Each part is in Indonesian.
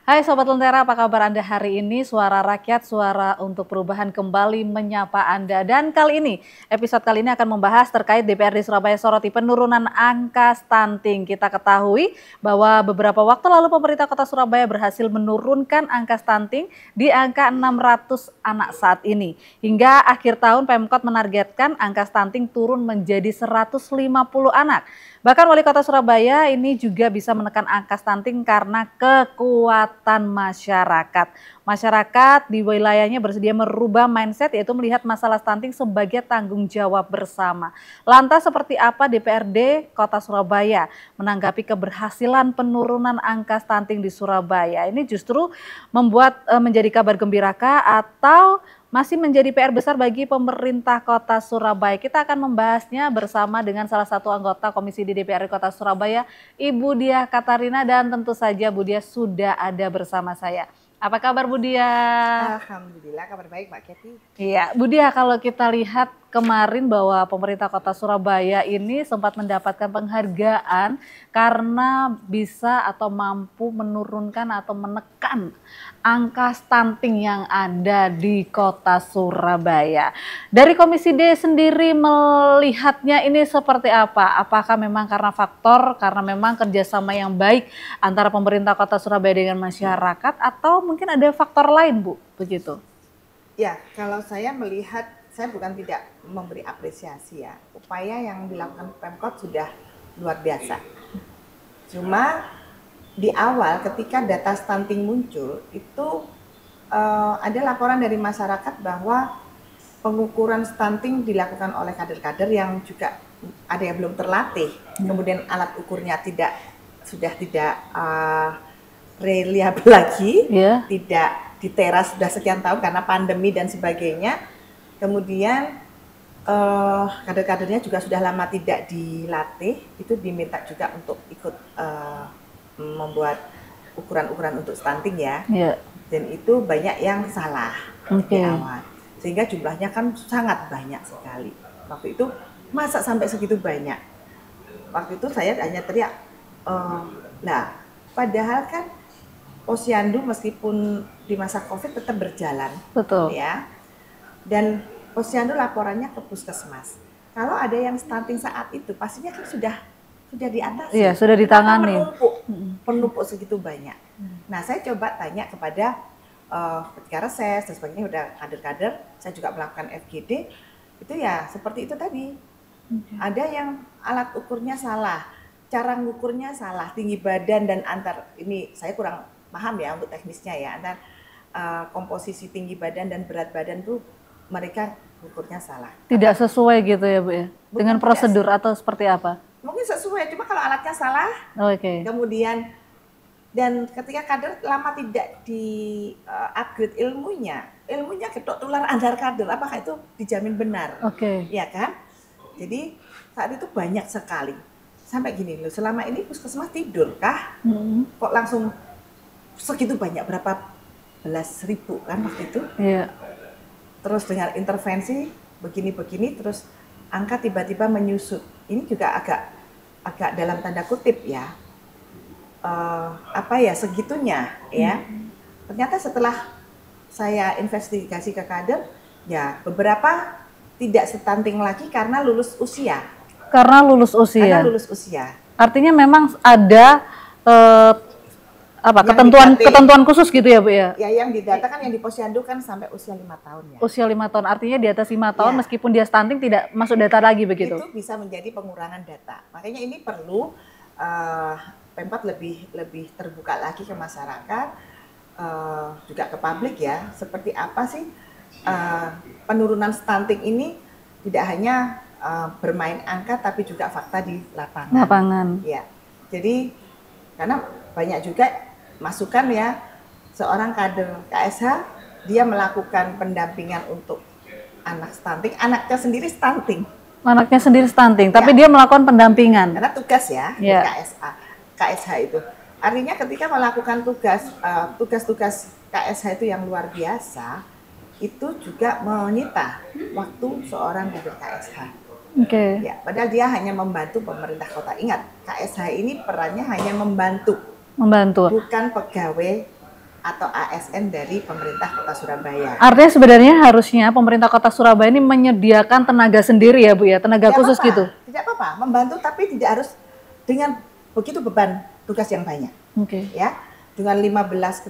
Hai Sobat Lentera, apa kabar Anda hari ini? Suara Rakyat, Suara untuk Perubahan kembali menyapa Anda. Dan kali ini, episode kali ini akan membahas terkait DPRD Surabaya soroti penurunan angka stunting. Kita ketahui bahwa beberapa waktu lalu pemerintah Kota Surabaya berhasil menurunkan angka stunting di angka 600 anak saat ini. Hingga akhir tahun Pemkot menargetkan angka stunting turun menjadi 150 anak. Bahkan Wali Kota Surabaya ini juga bisa menekan angka stunting karena kekuatan masyarakat. Masyarakat di wilayahnya bersedia merubah mindset, yaitu melihat masalah stunting sebagai tanggung jawab bersama. Lantas seperti apa DPRD Kota Surabaya menanggapi keberhasilan penurunan angka stunting di Surabaya? Ini justru membuat menjadi kabar gembiraka atau masih menjadi PR besar bagi pemerintah Kota Surabaya. Kita akan membahasnya bersama dengan salah satu anggota Komisi di DPRD Kota Surabaya, Ibu Diah Katarina, dan tentu saja Bu Diah sudah ada bersama saya. Apa kabar Bu Diah? Alhamdulillah, kabar baik Mbak Kety. Iya, Bu Diah, kalau kita lihat kemarin bahwa pemerintah Kota Surabaya ini sempat mendapatkan penghargaan karena bisa atau mampu menurunkan atau menekan angka stunting yang ada di Kota Surabaya. Dari Komisi D sendiri melihatnya ini seperti apa? Apakah memang karena memang kerjasama yang baik antara pemerintah Kota Surabaya dengan masyarakat, atau mungkin ada faktor lain, Bu, begitu? Ya, kalau saya melihat, saya bukan tidak memberi apresiasi ya. Upaya yang dilakukan Pemkot sudah luar biasa. Cuma di awal ketika data stunting muncul, itu ada laporan dari masyarakat bahwa pengukuran stunting dilakukan oleh kader-kader yang juga ada yang belum terlatih. Kemudian alat ukurnya sudah tidak reliable lagi, tidak diteras sudah sekian tahun karena pandemi dan sebagainya. Kemudian kader-kadernya juga sudah lama tidak dilatih, itu diminta juga untuk ikut membuat ukuran-ukuran untuk stunting ya. Dan itu banyak yang salah di awal, sehingga jumlahnya kan sangat banyak sekali. Waktu itu masa sampai segitu banyak? Waktu itu saya hanya teriak, nah padahal kan Posyandu meskipun di masa COVID tetap berjalan, betul ya. Dan Posyandu laporannya ke puskesmas. Kalau ada yang stunting saat itu, pastinya kan sudah diatasi. Iya, sudah ditangani. Penumpuk segitu banyak. Nah, saya coba tanya kepada ketika reses dan sebagainya, udah kader-kader, saya juga melakukan FGD, itu ya seperti itu tadi. Ada yang alat ukurnya salah, cara ngukurnya salah, tinggi badan dan antar, ini saya kurang paham ya untuk teknisnya ya, antar komposisi tinggi badan dan berat badan tuh mereka ukurnya salah. Tidak sesuai gitu ya Bu ya? Dengan prosedur atau seperti apa? Mungkin sesuai, cuma kalau alatnya salah, kemudian dan ketika kader lama tidak di upgrade ilmunya ketok tular antar kader, apakah itu dijamin benar? Ya kan? Jadi saat itu banyak sekali. Sampai gini loh, selama ini puskesmas tidur kah? Kok langsung segitu banyak, berapa belas ribu kan waktu itu? Iya. Terus dengan intervensi begini-begini, terus angka tiba-tiba menyusut. Ini juga agak dalam tanda kutip ya. Segitunya ya. Ternyata setelah saya investigasi ke kader, ya beberapa tidak stunting lagi karena lulus usia. Karena lulus usia. Artinya memang ada ketentuan khusus gitu ya Bu ya? Ya, yang didata kan yang di Posyandu kan sampai usia 5 tahun ya. Usia 5 tahun, artinya di atas 5 tahun meskipun dia stunting tidak masuk data lagi begitu? Itu bisa menjadi pengurangan data. Makanya ini perlu Pemkot lebih terbuka lagi ke masyarakat, juga ke publik ya. Seperti apa sih penurunan stunting ini, tidak hanya bermain angka tapi juga fakta di lapangan. Ya. Jadi karena banyak juga masukan ya, seorang kader KSH dia melakukan pendampingan untuk anak stunting, anaknya sendiri stunting, tapi dia melakukan pendampingan. Karena tugas ya, di KSH itu. Artinya ketika melakukan tugas-tugas KSH itu yang luar biasa, itu juga menyita waktu seorang kader KSH. Ya, padahal dia hanya membantu pemerintah kota. Ingat, KSH ini perannya hanya membantu, bukan pegawai atau ASN dari pemerintah Kota Surabaya. Artinya sebenarnya harusnya pemerintah Kota Surabaya ini menyediakan tenaga sendiri ya Bu ya, tenaga khusus gitu? Tidak apa-apa, membantu tapi tidak harus dengan begitu beban tugas yang banyak. Oke. Ya, dengan 15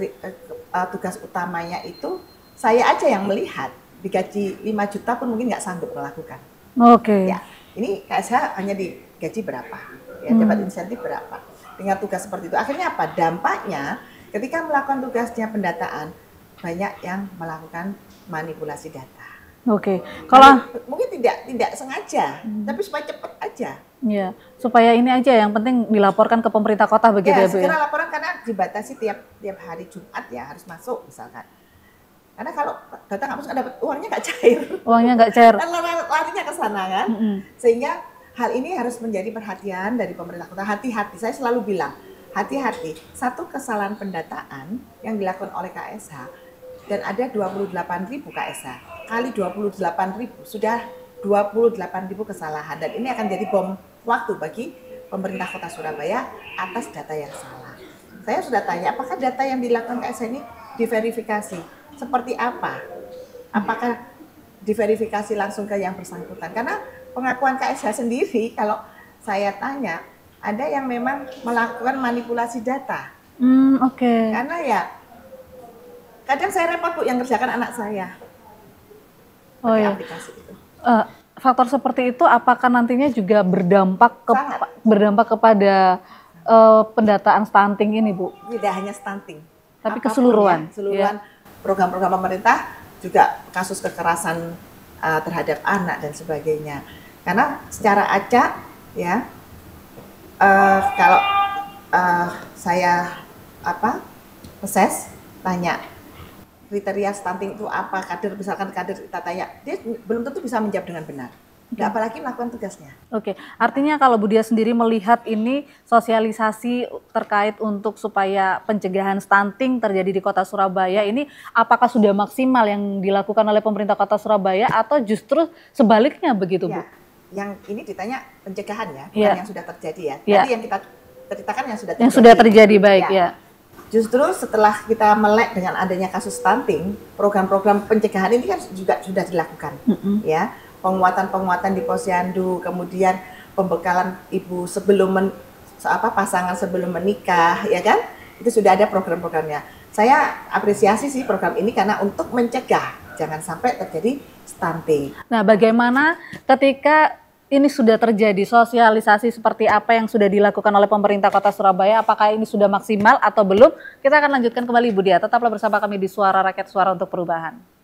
tugas utamanya itu saya aja yang melihat, digaji 5 juta pun mungkin nggak sanggup melakukan. Oke. Ya, ini KSH hanya digaji berapa, ya dapat insentif berapa. Dengan tugas seperti itu, akhirnya apa? Dampaknya ketika melakukan tugasnya pendataan, banyak yang melakukan manipulasi data. Oke. Kalau mungkin tidak sengaja, tapi supaya cepat aja. Ya, supaya ini aja yang penting dilaporkan ke pemerintah kota begitu ya Bu ya. Segera laporan karena dibatasi tiap hari Jumat ya harus masuk misalkan. Karena kalau data nggak masuk dapat uangnya nggak cair. Uangnya nggak cair. Dan larinya ke sana kan. Sehingga hal ini harus menjadi perhatian dari pemerintah kota. Hati-hati, saya selalu bilang hati-hati. Satu kesalahan pendataan yang dilakukan oleh KSH dan ada 28.000 KSH kali 28.000 sudah 28.000 kesalahan dan ini akan jadi bom waktu bagi pemerintah Kota Surabaya atas data yang salah. Saya sudah tanya apakah data yang dilakukan KSH ini diverifikasi seperti apa? Apakah diverifikasi langsung ke yang bersangkutan? Karena pengakuan KSH sendiri kalau saya tanya ada yang memang melakukan manipulasi data. Oke. Karena ya kadang saya repot Bu yang kerjakan anak saya. Oh ya. Aplikasi itu. Faktor seperti itu apakah nantinya juga berdampak kepada pendataan stunting ini Bu? Tidak hanya stunting, tapi keseluruhan. Keseluruhan program-program pemerintah juga kasus kekerasan terhadap anak dan sebagainya. Karena secara acak ya kalau saya tanya kriteria stunting itu apa, misalkan kader kita tanya, dia belum tentu bisa menjawab dengan benar. Apalagi melakukan tugasnya. Oke, artinya kalau Bu Dia sendiri melihat ini sosialisasi terkait untuk supaya pencegahan stunting terjadi di Kota Surabaya ini apakah sudah maksimal yang dilakukan oleh pemerintah Kota Surabaya atau justru sebaliknya begitu Bu? Yang ini ditanya pencegahan ya, bukan yang sudah terjadi ya. Tadi yang kita ceritakan yang sudah terjadi. Yang sudah terjadi, baik ya. Justru setelah kita melek dengan adanya kasus stunting, program-program pencegahan ini kan juga sudah dilakukan, ya penguatan di posyandu, kemudian pembekalan ibu sebelum pasangan sebelum menikah, ya kan, itu sudah ada program-programnya. Saya apresiasi sih program ini karena untuk mencegah jangan sampai terjadi stunting. Nah, bagaimana ketika ini sudah terjadi sosialisasi seperti apa yang sudah dilakukan oleh pemerintah Kota Surabaya, apakah ini sudah maksimal atau belum? Kita akan lanjutkan kembali Bu Dia, tetaplah bersama kami di Suara Rakyat, Suara untuk Perubahan.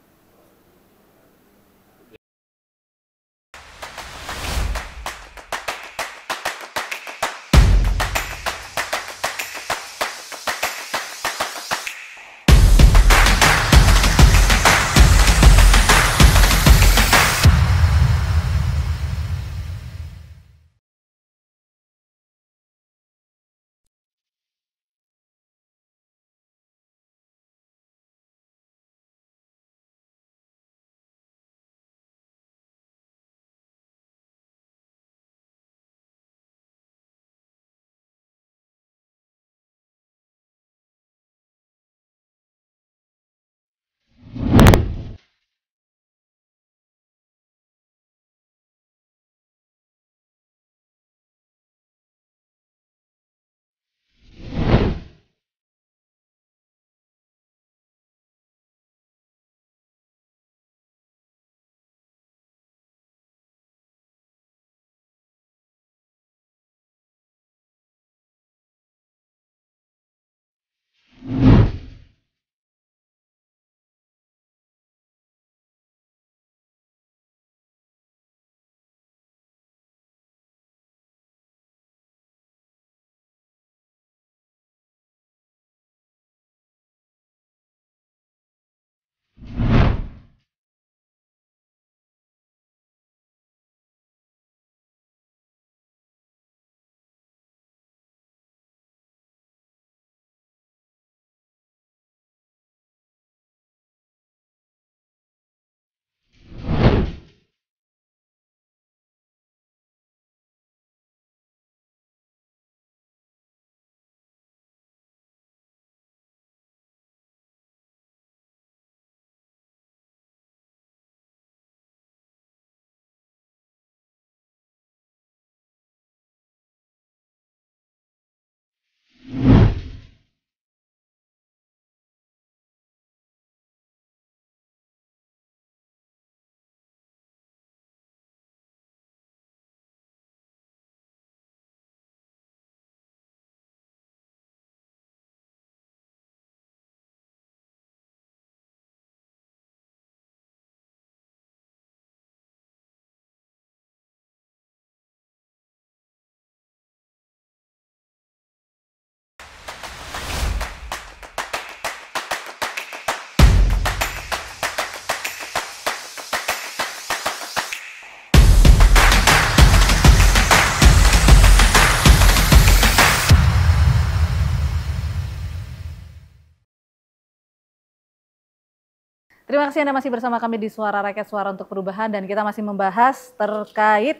Terima kasih Anda masih bersama kami di Suara Rakyat, Suara untuk Perubahan, dan kita masih membahas terkait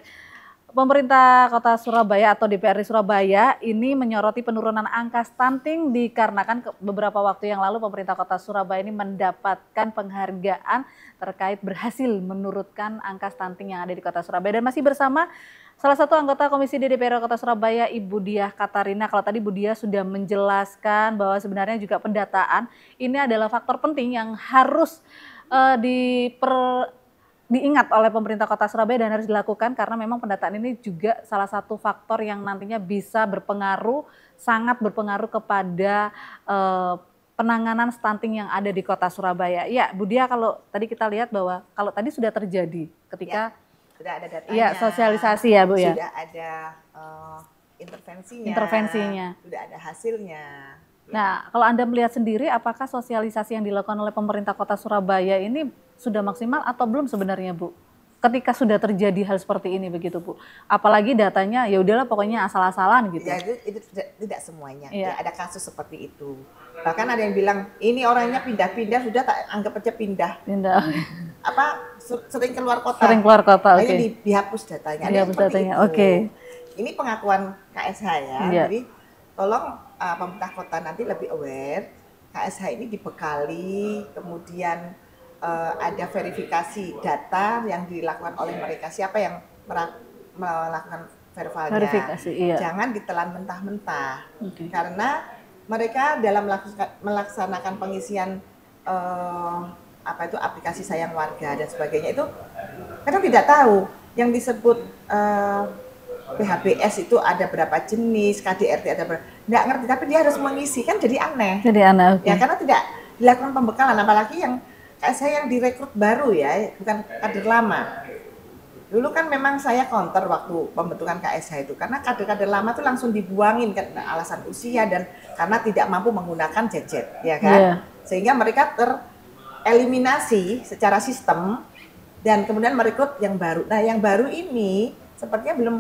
pemerintah Kota Surabaya atau DPRD Surabaya ini menyoroti penurunan angka stunting dikarenakan beberapa waktu yang lalu pemerintah Kota Surabaya ini mendapatkan penghargaan terkait berhasil menurunkan angka stunting yang ada di Kota Surabaya. Dan masih bersama salah satu anggota Komisi DPR Kota Surabaya, Ibu Diah Katarina. Kalau tadi Bu Diah sudah menjelaskan bahwa sebenarnya juga pendataan ini adalah faktor penting yang harus diingat oleh pemerintah Kota Surabaya dan harus dilakukan, karena memang pendataan ini juga salah satu faktor yang nantinya bisa sangat berpengaruh kepada penanganan stunting yang ada di Kota Surabaya. Ya, Bu Diah, kalau tadi kita lihat bahwa kalau tadi sudah terjadi ketika sudah ada datanya, ya, sosialisasi ya Bu ya. Sudah ada intervensinya, sudah ada hasilnya. Nah, kalau Anda melihat sendiri, apakah sosialisasi yang dilakukan oleh pemerintah Kota Surabaya ini sudah maksimal atau belum sebenarnya, Bu? Ketika sudah terjadi hal seperti ini begitu, Bu. Apalagi datanya ya udahlah pokoknya asal-asalan gitu. Ya, itu tidak semuanya. Ya, ada kasus seperti itu. Bahkan ada yang bilang ini orangnya pindah-pindah, sudah tak anggap aja pindah. Sering keluar kota. Sering keluar kota, oke. Dihapus datanya. Dihapus datanya, oke. Ini pengakuan KSH ya. Jadi tolong pemerintah kota nanti lebih aware, KSH ini dibekali, kemudian ada verifikasi data yang dilakukan oleh mereka, siapa yang melakukan verbalnya. Jangan ditelan mentah-mentah, karena mereka dalam melaksanakan pengisian aplikasi sayang warga dan sebagainya itu kadang tidak tahu yang disebut PHBS itu ada berapa jenis, KDRT ada berapa, nggak ngerti, tapi dia harus mengisi, kan jadi aneh. Okay. Ya, karena tidak dilakukan pembekalan, apalagi yang saya yang direkrut baru ya, bukan kader lama. Dulu kan memang saya counter waktu pembentukan KSH itu, karena kader-kader lama tuh langsung dibuangin karena alasan usia dan karena tidak mampu menggunakan gadget, ya kan? Sehingga mereka tereliminasi secara sistem dan kemudian merekrut yang baru. Nah, yang baru ini sepertinya belum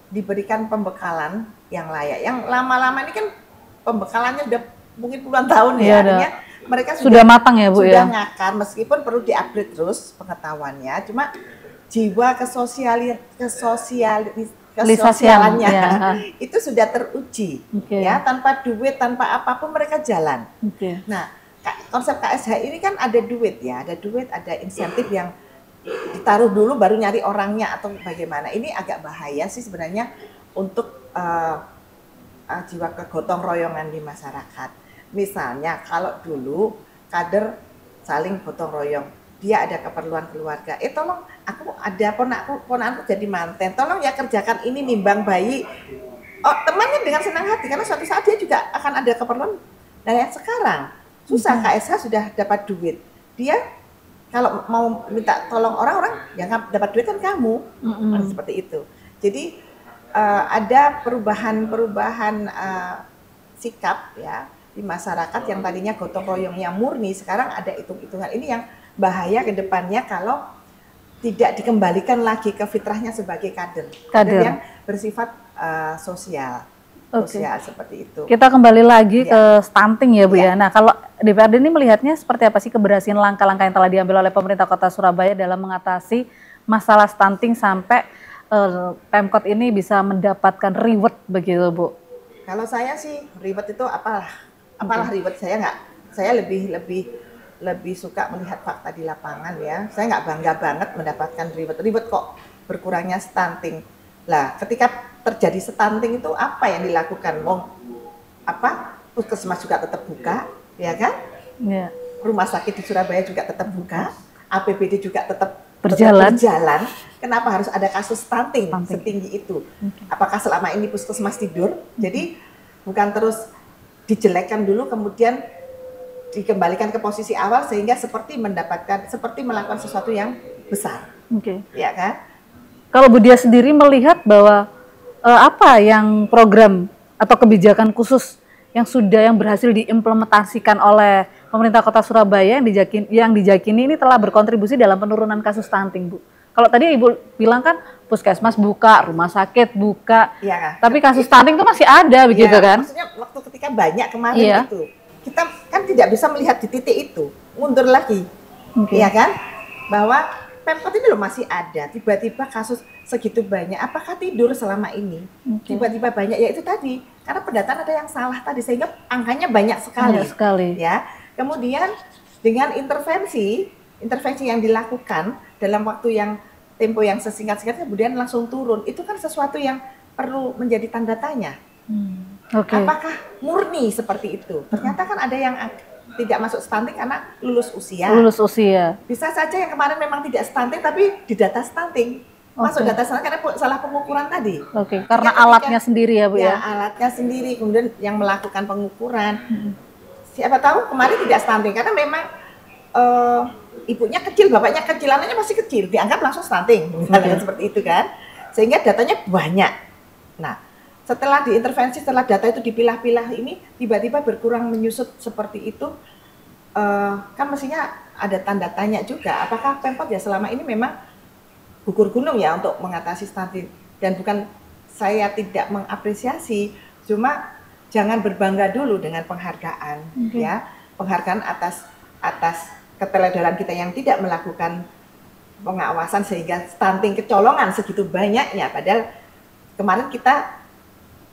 diberikan pembekalan yang layak. Yang lama-lama ini kan pembekalannya udah mungkin puluhan tahun ya, artinya mereka sudah matang ya Bu ya. Sudah ngakar, meskipun perlu diupgrade terus pengetahuannya, cuma jiwa kesosialannya itu sudah teruji ya, tanpa duit, tanpa apapun mereka jalan. Nah, konsep KSH ini kan ada duit ya, ada insentif yang ditaruh dulu baru nyari orangnya atau bagaimana. Ini agak bahaya sih sebenarnya untuk jiwa kegotong royongan di masyarakat. Misalnya kalau dulu kader saling gotong royong, dia ada keperluan keluarga, tolong aku ada ponakku jadi manten, tolong ya kerjakan ini, nimbang bayi. Oh, temannya dengan senang hati karena suatu saat dia juga akan ada keperluan. Nah, yang sekarang susah, KSH sudah dapat duit, dia kalau mau minta tolong orang yang dapat duit kan kamu, seperti itu. Jadi ada perubahan sikap ya di masyarakat yang tadinya gotong royongnya murni, sekarang ada hitung-hitungan. Ini yang bahaya ke depannya kalau tidak dikembalikan lagi ke fitrahnya sebagai kader yang bersifat sosial. Sosial seperti itu. Kita kembali lagi ke stunting ya Bu ya. Nah, kalau DPRD ini melihatnya seperti apa sih keberhasilan langkah-langkah yang telah diambil oleh pemerintah Kota Surabaya dalam mengatasi masalah stunting sampai Pemkot ini bisa mendapatkan reward begitu Bu? Kalau saya sih reward itu apalah reward, saya lebih suka melihat fakta di lapangan ya. Saya nggak bangga banget mendapatkan reward kok berkurangnya stunting. Lah, ketika terjadi stunting itu apa yang dilakukan? Puskesmas juga tetap buka, ya kan? Yeah. Rumah sakit di Surabaya juga tetap buka, APBD juga tetap berjalan. Kenapa harus ada kasus stunting setinggi itu? Apakah selama ini puskesmas tidur? Jadi bukan terus dijelekkan dulu kemudian dikembalikan ke posisi awal sehingga seperti melakukan sesuatu yang besar. Ya kan? Kalau Bu Diah sendiri melihat bahwa apa yang program atau kebijakan khusus yang berhasil diimplementasikan oleh pemerintah Kota Surabaya yang dijakini ini telah berkontribusi dalam penurunan kasus stunting, Bu? Kalau tadi Ibu bilang kan puskesmas buka, rumah sakit buka, tapi kasus stunting itu masih ada begitu kan? Maksudnya waktu ketika banyak kemarin itu, kita kan tidak bisa melihat di titik itu, mundur lagi. Iya kan? Bahwa Pemkot ini loh masih ada, tiba-tiba kasus segitu banyak, apakah tidur selama ini? Tiba-tiba banyak, ya itu tadi, karena pendataan ada yang salah tadi, sehingga angkanya banyak sekali. Banyak sekali. Ya. Kemudian dengan intervensi yang dilakukan dalam waktu yang tempo yang sesingkat-singkatnya, kemudian langsung turun, itu kan sesuatu yang perlu menjadi tanda tanya. Apakah murni seperti itu? Ternyata kan ada yang tidak masuk stunting karena lulus usia. Lulus usia. Bisa saja yang kemarin memang tidak stunting tapi di data stunting. Masuk data stunting karena salah pengukuran tadi. Karena alatnya sendiri ya Bu ya? Alatnya sendiri, kemudian yang melakukan pengukuran. Siapa tahu kemarin tidak stunting karena memang ibunya kecil, bapaknya kecil, anaknya masih kecil, dianggap langsung stunting. Seperti itu kan. Sehingga datanya banyak. Nah, setelah diintervensi, setelah data itu dipilah-pilah ini tiba-tiba berkurang menyusut seperti itu, kan mestinya ada tanda tanya juga, apakah Pemkot ya selama ini memang gugur gunung ya untuk mengatasi stunting. Dan bukan saya tidak mengapresiasi, cuma jangan berbangga dulu dengan penghargaan, ya, penghargaan atas keteledoran kita yang tidak melakukan pengawasan sehingga stunting kecolongan segitu banyaknya, padahal kemarin kita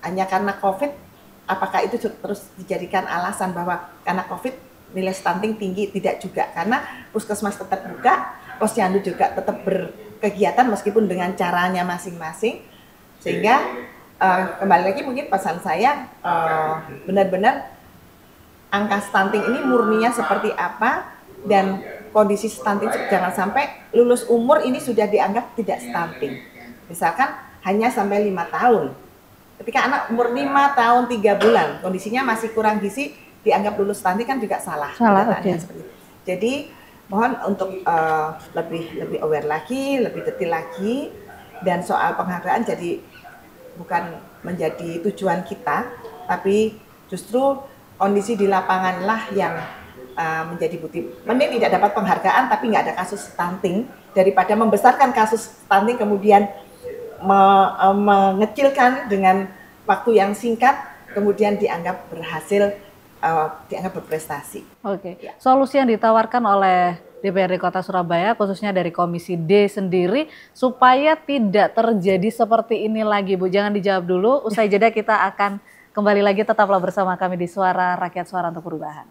hanya karena COVID, apakah itu terus dijadikan alasan bahwa karena COVID nilai stunting tinggi? Tidak juga, karena puskesmas tetap buka, posyandu juga tetap berkegiatan meskipun dengan caranya masing-masing, sehingga kembali lagi mungkin pesan saya benar-benar angka stunting ini murninya seperti apa, dan kondisi stunting jangan sampai lulus umur ini sudah dianggap tidak stunting. Misalkan hanya sampai 5 tahun. Ketika anak umur 5 tahun 3 bulan, kondisinya masih kurang gizi, dianggap lulus stunting kan juga salah. Seperti itu. Jadi mohon untuk lebih aware lagi, lebih detail lagi, dan soal penghargaan jadi bukan menjadi tujuan kita, tapi justru kondisi di lapanganlah yang menjadi bukti. Mending tidak dapat penghargaan tapi nggak ada kasus stunting daripada membesarkan kasus stunting kemudian mengecilkan dengan waktu yang singkat, kemudian dianggap berhasil, dianggap berprestasi. Ya. Solusi yang ditawarkan oleh DPRD Kota Surabaya, khususnya dari Komisi D sendiri, supaya tidak terjadi seperti ini lagi, Bu. Jangan dijawab dulu, usai jeda kita akan kembali lagi, tetaplah bersama kami di Suara Rakyat, Suara untuk Perubahan.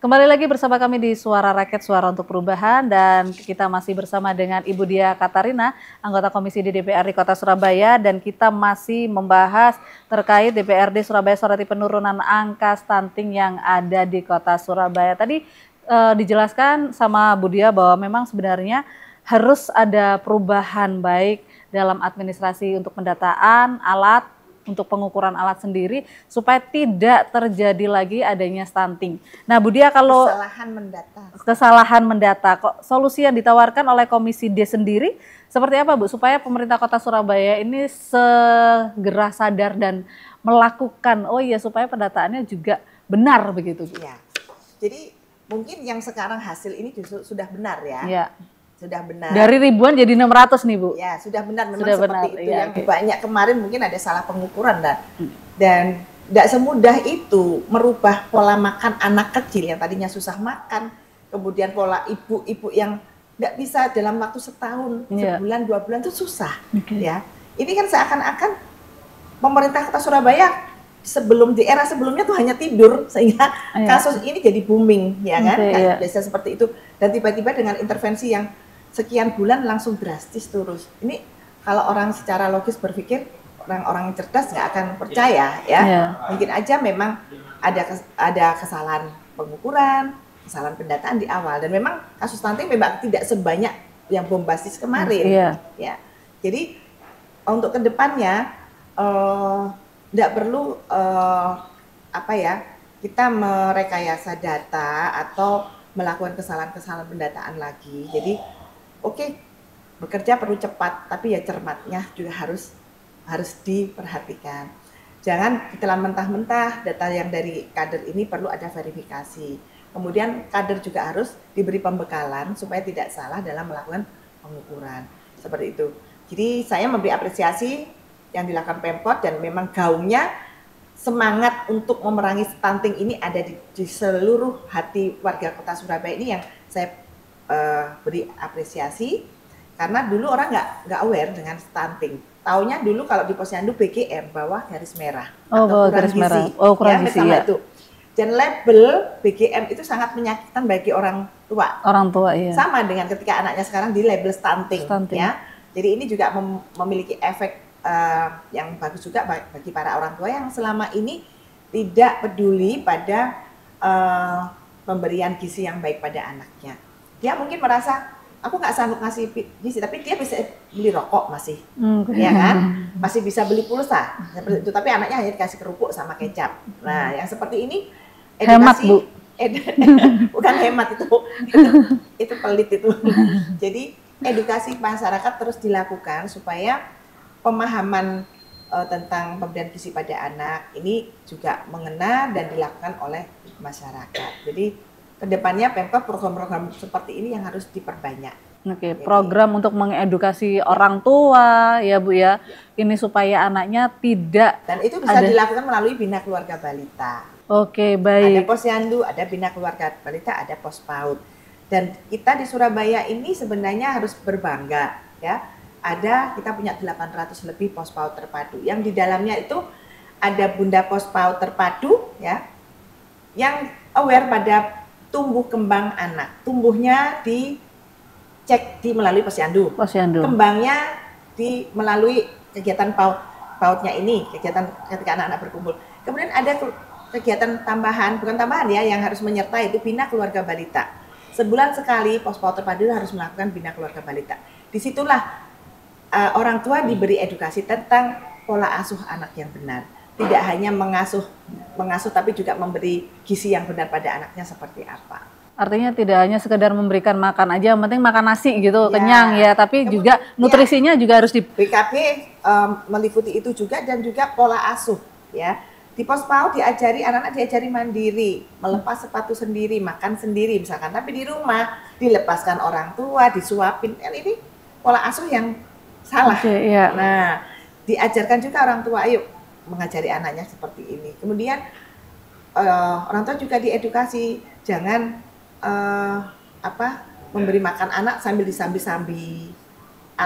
Kembali lagi bersama kami di Suara Rakyat, Suara untuk Perubahan, dan kita masih bersama dengan Ibu Diah Katarina, anggota Komisi di DPRD Kota Surabaya, dan kita masih membahas terkait DPRD Surabaya soroti penurunan angka stunting yang ada di Kota Surabaya. Tadi dijelaskan sama Bu Diah bahwa memang sebenarnya harus ada perubahan baik dalam administrasi untuk pendataan, alat, untuk pengukuran alat sendiri supaya tidak terjadi lagi adanya stunting. Nah, Bu Diah, kalau kesalahan mendata, kok solusi yang ditawarkan oleh Komisi D sendiri seperti apa, Bu, supaya pemerintah Kota Surabaya ini segera sadar dan melakukan supaya pendataannya juga benar begitu, Bu? Ya. Jadi mungkin yang sekarang hasil ini justru sudah benar ya. Ya. Sudah benar. Dari ribuan jadi 600 nih, Bu. Ya, sudah benar, memang sudah seperti benar. itu. Ya, yang banyak kemarin mungkin ada salah pengukuran dan tidak semudah itu merubah pola makan anak kecil yang tadinya susah makan, kemudian pola ibu-ibu yang tidak bisa dalam waktu setahun, sebulan, 2 bulan itu susah. Ya, ini kan seakan-akan pemerintah Kota Surabaya di era sebelumnya tuh hanya tidur sehingga kasus ini jadi booming, ya kan? Biasa seperti itu, dan tiba-tiba dengan intervensi yang sekian bulan langsung drastis turun. Ini kalau orang secara logis berpikir, orang-orang yang cerdas nggak akan percaya ya. Mungkin aja memang ada kesalahan pengukuran, kesalahan pendataan di awal, dan memang kasus stunting memang tidak sebanyak yang bombastis kemarin. Ya. Jadi untuk kedepannya tidak perlu kita merekayasa data atau melakukan kesalahan-kesalahan pendataan lagi. Jadi bekerja perlu cepat, tapi ya cermatnya juga harus diperhatikan. Jangan ditelan mentah-mentah, data yang dari kader ini perlu ada verifikasi. Kemudian kader juga harus diberi pembekalan supaya tidak salah dalam melakukan pengukuran. Seperti itu. Jadi saya memberi apresiasi yang dilakukan Pemkot, dan memang gaungnya semangat untuk memerangi stunting ini ada di seluruh hati warga Kota Surabaya ini yang saya beri apresiasi, karena dulu orang nggak aware dengan stunting. Taunya dulu kalau di Posyandu BGM, bawah garis merah atau kurang gizi. Kurang gizi ya. Itu. Dan label BGM itu sangat menyakitkan bagi orang tua. Orang tua, iya. Sama dengan ketika anaknya sekarang di label stunting. Ya. Jadi ini juga memiliki efek yang bagus juga bagi para orang tua yang selama ini tidak peduli pada pemberian gizi yang baik pada anaknya. Dia mungkin merasa aku nggak sanggup ngasih gizi, tapi dia bisa beli rokok masih, ya kan? Masih bisa beli pulsa seperti itu. Tapi anaknya hanya dikasih kerupuk sama kecap. Nah, yang seperti ini edukasi, hemat, Bu. Bukan hemat itu pelit itu. Jadi edukasi masyarakat terus dilakukan supaya pemahaman tentang pemberian gizi pada anak ini juga mengena dan dilakukan oleh masyarakat. Jadi kedepannya Pemkot program-program seperti ini yang harus diperbanyak. Program untuk mengedukasi orang tua ya, Bu ya. Ini supaya anaknya tidak. Dan itu bisa dilakukan melalui Bina Keluarga Balita. Baik. Ada Posyandu, ada Bina Keluarga Balita, ada Pos PAUD. Dan kita di Surabaya ini sebenarnya harus berbangga ya. Kita punya 800 lebih pos PAUD terpadu. Yang di dalamnya itu ada Bunda Pos PAUD terpadu ya. Yang aware pada tumbuh kembang anak, tumbuhnya dicek melalui Posyandu. Kembangnya melalui kegiatan PAUD-nya ini, kegiatan ketika anak-anak berkumpul. Kemudian ada kegiatan tambahan, bukan tambahan ya, yang harus menyertai itu Bina Keluarga Balita. Sebulan sekali pos PAUD terpadu harus melakukan Bina Keluarga Balita. Disitulah orang tua diberi edukasi tentang pola asuh anak yang benar. Tidak hanya mengasuh tapi juga memberi gizi yang benar pada anaknya seperti apa. Artinya tidak hanya sekedar memberikan makan aja, yang penting makan nasi gitu, kenyang ya, tapi juga nutrisinya juga harus BKP meliputi itu juga, dan juga pola asuh ya. Di Pos PAUD anak-anak diajari mandiri, melepas sepatu sendiri, makan sendiri misalkan, tapi di rumah dilepaskan orang tua, disuapin. Kan ini pola asuh yang salah. Nah, diajarkan juga orang tua, ayo mengajari anaknya seperti ini. Kemudian orang tua juga diedukasi, jangan memberi makan anak sambil disambi-sambi.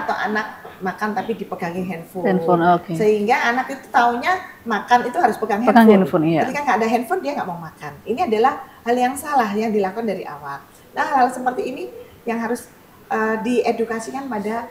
atau anak makan tapi dipegangin handphone. Okay. Sehingga anak itu taunya makan itu harus pegang handphone. Iya. Ketika nggak ada handphone dia nggak mau makan. Ini adalah hal yang salah yang dilakukan dari awal. Nah, hal seperti ini yang harus diedukasikan pada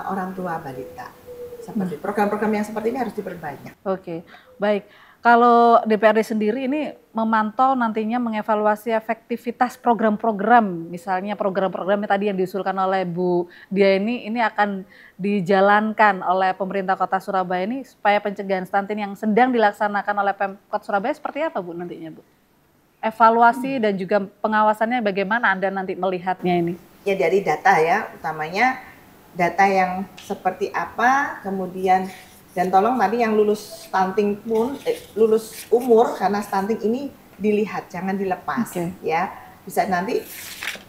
orang tua balita. Seperti program-program yang seperti ini harus diperbanyak. Oke, baik. Kalau DPRD sendiri ini memantau nantinya mengevaluasi efektivitas program-program, misalnya program-program yang tadi yang diusulkan oleh Bu Dia ini akan dijalankan oleh pemerintah Kota Surabaya ini supaya pencegahan stunting yang sedang dilaksanakan oleh Pemkot Surabaya seperti apa Bu nantinya Bu? Evaluasi dan juga pengawasannya bagaimana Anda nanti melihatnya ini? Ya dari data ya, utamanya data yang seperti apa, kemudian dan tolong tadi yang lulus stunting pun lulus umur karena stunting ini dilihat, jangan dilepas ya. Bisa nanti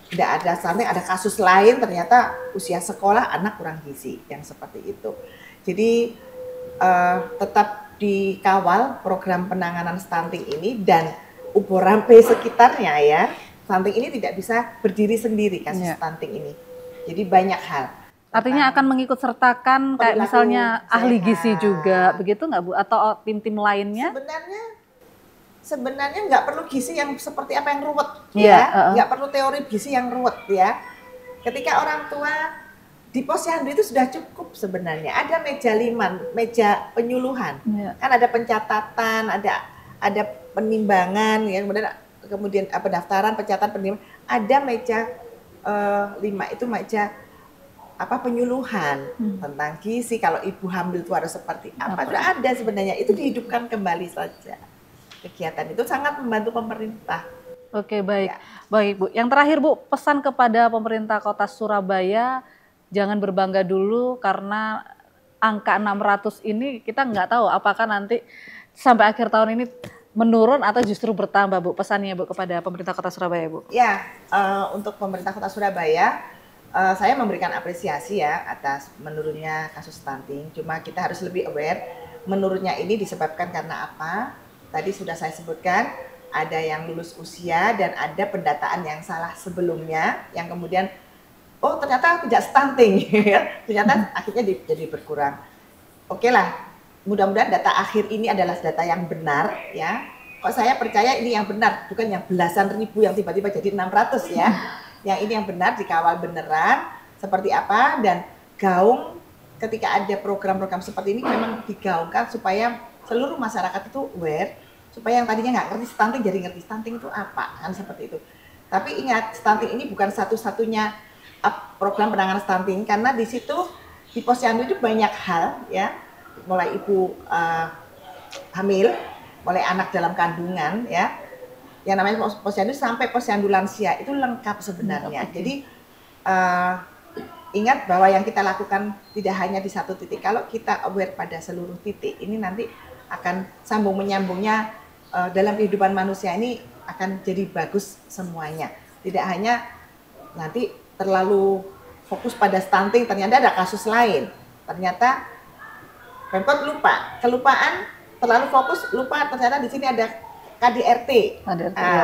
tidak ada stunting, ada kasus lain ternyata usia sekolah anak kurang gizi yang seperti itu. Jadi tetap dikawal program penanganan stunting ini dan umur rampe sekitarnya ya. Stunting ini tidak bisa berdiri sendiri kasus stunting ini. Jadi banyak hal. Artinya akan mengikut sertakan kayak misalnya ahli gizi juga, begitu nggak Bu? Atau tim-tim lainnya? Sebenarnya nggak perlu gizi yang seperti apa yang ruwet ya, nggak perlu teori gizi yang ruwet ya. Ketika orang tua di posyandu itu sudah cukup sebenarnya. Ada meja liman, meja penyuluhan, kan ada pencatatan, ada penimbangan, ya kemudian pendaftaran, pencatatan, penimbangan, ada meja 5 itu meja penyuluhan tentang gizi, kalau ibu hamil itu harus seperti apa, sudah ada sebenarnya, itu dihidupkan kembali saja. Kegiatan itu sangat membantu pemerintah. Oke, baik. Ya. Baik Bu, yang terakhir Bu, pesan kepada pemerintah Kota Surabaya, jangan berbangga dulu karena angka 600 ini kita nggak tahu apakah nanti sampai akhir tahun ini menurun atau justru bertambah Bu, pesannya Bu kepada pemerintah Kota Surabaya Bu. Ya, untuk pemerintah Kota Surabaya, saya memberikan apresiasi ya atas menurunnya kasus stunting. Cuma kita harus lebih aware menurunnya ini disebabkan karena apa? Tadi sudah saya sebutkan, ada yang lulus usia dan ada pendataan yang salah sebelumnya yang kemudian ternyata tidak stunting ya. Ternyata akhirnya jadi berkurang. Oke lah, mudah-mudahan data akhir ini adalah data yang benar ya. Kok saya percaya ini yang benar, bukan yang belasan ribu yang tiba-tiba jadi 600 ya. Yang ini yang benar, dikawal beneran seperti apa, dan gaung ketika ada program-program seperti ini memang digaungkan supaya seluruh masyarakat itu aware, supaya yang tadinya nggak ngerti stunting jadi ngerti stunting itu apa, kan seperti itu. Tapi ingat, stunting ini bukan satu-satunya program penanganan stunting, karena di situ di posyandu itu banyak hal ya, mulai ibu hamil, mulai anak dalam kandungan ya, yang namanya posyandu sampai posyandu lansia itu lengkap sebenarnya. Jadi ingat bahwa yang kita lakukan tidak hanya di satu titik. Kalau kita aware pada seluruh titik, ini nanti akan sambung menyambungnya dalam kehidupan manusia ini akan jadi bagus semuanya. Tidak hanya nanti terlalu fokus pada stunting, ternyata ada kasus lain. Ternyata Pemkot lupa, kelupaan, terlalu fokus lupa ternyata di sini ada KDRT,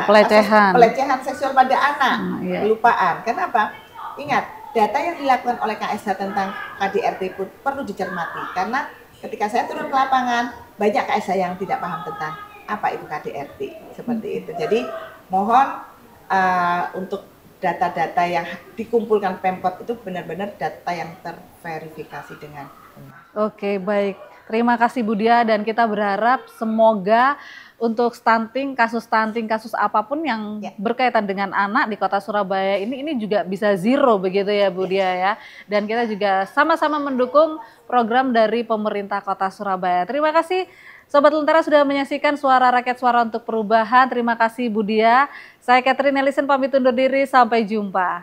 pelecehan seksual pada anak, kelupaan. Kenapa? Ingat, data yang dilakukan oleh KSH tentang KDRT pun perlu dicermati, karena ketika saya turun ke lapangan, banyak KSH yang tidak paham tentang apa itu KDRT, seperti itu. Jadi mohon untuk data-data yang dikumpulkan Pemkot itu benar-benar data yang terverifikasi dengan benar. Oke, baik. Terima kasih Bu Dia, dan kita berharap semoga untuk stunting, kasus apapun yang berkaitan dengan anak di Kota Surabaya ini juga bisa zero begitu ya Bu Dia ya. Dan kita juga sama-sama mendukung program dari pemerintah Kota Surabaya. Terima kasih Sobat Lentera sudah menyaksikan Suara Rakyat, Suara untuk Perubahan. Terima kasih Bu Dia. Saya Catherine Ellison pamit undur diri, sampai jumpa.